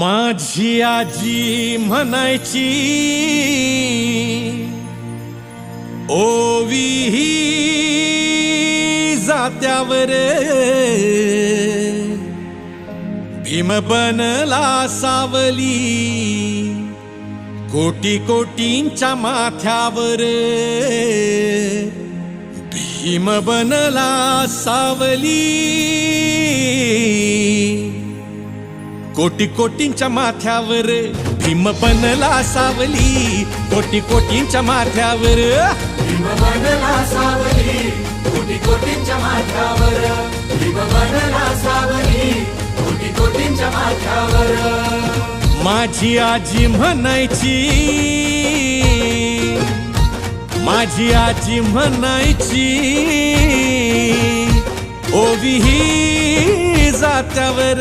माझी आजी म्हणायची ओवी ही जात्यावर भीम बनला सावली कोटी कोटींच्या माथ्यावर भीम बनला सावली कोटी कोटींच्या माथ्यावर भीम बनला सावली कोटी कोटींच्या माथ्यावर भीम बनला सावली कोटी कोटींच्या माथ्यावर भीम बनला सावली कोटी कोटींच्या माथ्यावर माझी आजी म्हणायची माझी आजी म्हणायची ओवी ही जात्यावर